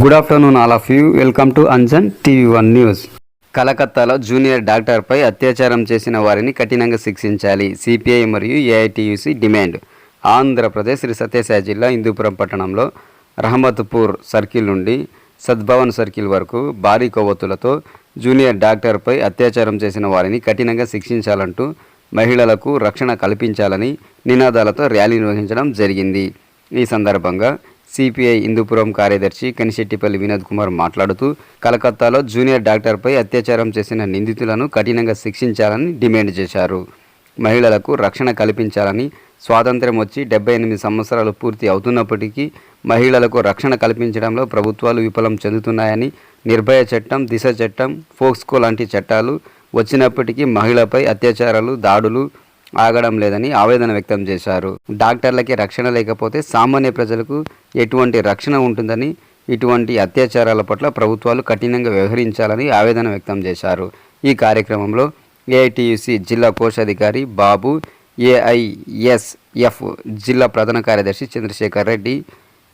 Good afternoon all of you. Welcome to Anjan TV1 news. కలకత్తాలో junior డాక్టర్పై అత్యాచారం చేసిన వారిని కఠినంగా శిక్షించాలి. సిపిఐ మరియు ఏఐటియుసి డిమాండ్. ఆంధ్రప్రదేశ్ శ్రీ సత్యసాయి జిల్లా హిందూపురం పట్టణంలో రహమత్పూర్ సర్కిల్ నుండి సద్భవన్ సర్కిల్ వరకు భారీ కొవ్వొత్తులతో జూనియర్ డాక్టర్పై అత్యాచారం చేసిన వారిని కఠినంగా శిక్షించాలంటూ మహిళలకు రక్షణ కల్పించాలని నినాదాలతో ర్యాలీ నిర్వహించడం జరిగింది. ఈ సందర్భంగా సిపిఐ హిందూపురం కార్యదర్శి కనిశెట్టిపల్లి వినోద్ కుమార్ మాట్లాడుతూ కలకత్తాలో జూనియర్ డాక్టర్పై అత్యాచారం చేసిన నిందితులను కఠినంగా శిక్షించాలని డిమాండ్ చేశారు. మహిళలకు రక్షణ కల్పించాలని, స్వాతంత్ర్యం వచ్చి 78 సంవత్సరాలు పూర్తి అవుతున్నప్పటికీ మహిళలకు రక్షణ కల్పించడంలో ప్రభుత్వాలు విఫలం చెందుతున్నాయని, నిర్భయ చట్టం, దిశ చట్టం, ఫోక్స్కో లాంటి చట్టాలు వచ్చినప్పటికీ మహిళపై అత్యాచారాలు, దాడులు ఆగడం లేదని ఆవేదన వ్యక్తం చేశారు. డాక్టర్లకి రక్షణ లేకపోతే సామాన్య ప్రజలకు ఎటువంటి రక్షణ ఉంటుందని, ఇటువంటి అత్యాచారాల పట్ల ప్రభుత్వాలు కఠినంగా వ్యవహరించాలని ఆవేదన వ్యక్తం చేశారు. ఈ కార్యక్రమంలో ఏఐటియుసి జిల్లా కోశాధికారి బాబు, ఏఐఎస్ఎఫ్ జిల్లా ప్రధాన కార్యదర్శి చంద్రశేఖర్ రెడ్డి,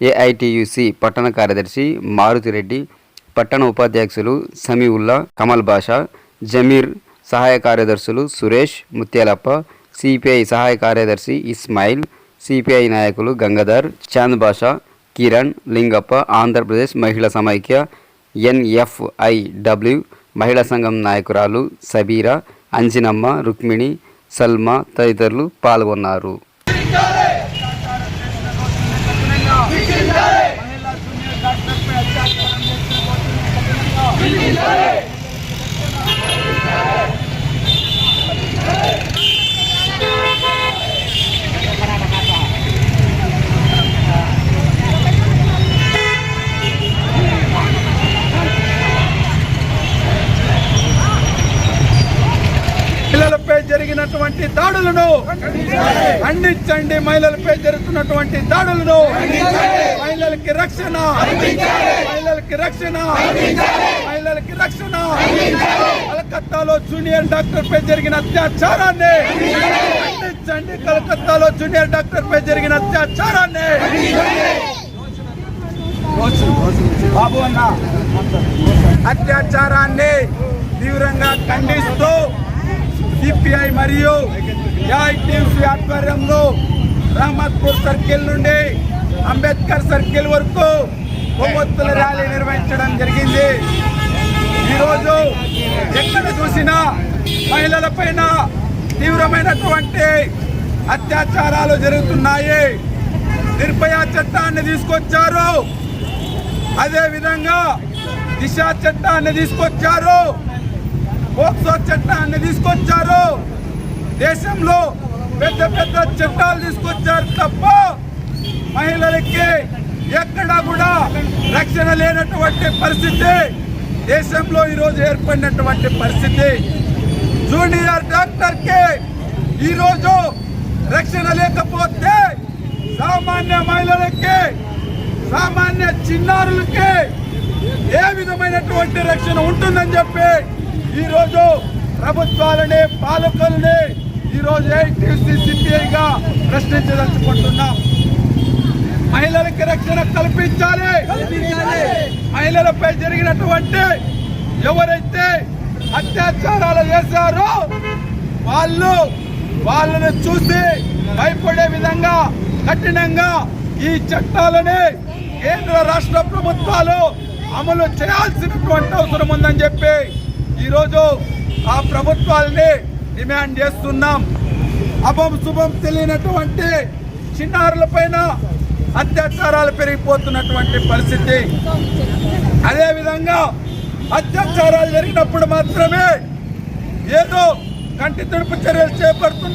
ఏఐటియుసి పట్టణ కార్యదర్శి మారుతిరెడ్డి, పట్టణ ఉపాధ్యక్షులు సమీవుల్లా, కమల్ బాషా, జమీర్, సహాయ కార్యదర్శులు సురేష్, ముత్యాలప్ప, సిపిఐ సహాయ కార్యదర్శి ఇస్మాయిల్, సిపిఐ నాయకులు గంగాధర్, చాంద్ బాషా, కిరణ్, లింగప్ప, ఆంధ్రప్రదేశ్ మహిళా సమైక్య NFIW మహిళా సంఘం నాయకురాలు సబీరా, అంజినమ్మ, రుక్మిణి, సల్మా తదితరులు పాల్గొన్నారు. మహిళలపై జరిగినటువంటి దాడులను ఖండించండి. మహిళలపై జరుగుతున్నటువంటి దాడులను, మహిళలకి రక్షణ, మహిళలకి రక్షణ, మహిళలకి రక్షణ. కలకత్తాలో జూనియర్ డాక్టర్ పై జరిగిన అత్యాచారాన్ని ఖండించండి. కలకత్తాలో జూనియర్ డాక్టర్ పై జరిగిన అత్యాచారాన్ని అత్యాచారాన్ని తీవ్రంగా ఖండిస్తూ సిపిఐ మరియు ఏఐటియుసి ఆధ్వర్యంలో రహమత్పూర్ సర్కిల్ నుండి అంబేద్కర్ సర్కిల్ వరకు కొవ్వొత్తుల ర్యాలీ నిర్వహించడం జరిగింది. ఈరోజు ఎక్కడ చూసినా మహిళల పైన తీవ్రమైనటువంటి అత్యాచారాలు జరుగుతున్నాయి. నిర్భయ చట్టాన్ని తీసుకొచ్చారు, అదేవిధంగా దిశ చట్టాన్ని తీసుకొచ్చారు, ఫోక్సో చట్టాన్ని తీసుకొచ్చారు. దేశంలో పెద్ద పెద్ద చట్టాలు తీసుకొచ్చారు తప్ప మహిళలకి ఎక్కడా కూడా రక్షణ లేనటువంటి పరిస్థితి దేశంలో ఈరోజు ఏర్పడినటువంటి పరిస్థితి. జూనియర్ డాక్టర్కి ఈరోజు రక్షణ లేకపోతే సామాన్య మహిళలకి, సామాన్య చిన్నారులకి ఏ విధమైనటువంటి రక్షణ ఉంటుందని చెప్పి ఈరోజు ప్రభుత్వాలని, పాలకులని ఈరోజు ఏఐటియుసి సిపిఐగా ప్రశ్నించదలుచుకుంటున్నాం. మహిళలకి రక్షణ కల్పించాలి. మహిళలపై జరిగినటువంటి ఎవరైతే అత్యాచారాలు చేశారో వాళ్ళని చూసి భయపడే విధంగా కఠినంగా ఈ చట్టాలని కేంద్ర రాష్ట్ర ప్రభుత్వాలు అమలు చేయాల్సినటువంటి అవసరం ఉందని చెప్పి ఈరోజు ఆ ప్రభుత్వాలని డిమాండ్ చేస్తున్నాం. అభం శుభం తెలియనటువంటి చిన్నారుల పైన అత్యాచారాలు పెరిగిపోతున్నటువంటి పరిస్థితి. అదేవిధంగా అత్యాచారాలు జరిగినప్పుడు మాత్రమే ఏదో కంటి తుడుపు చర్యలు చేపడుతున్నారు.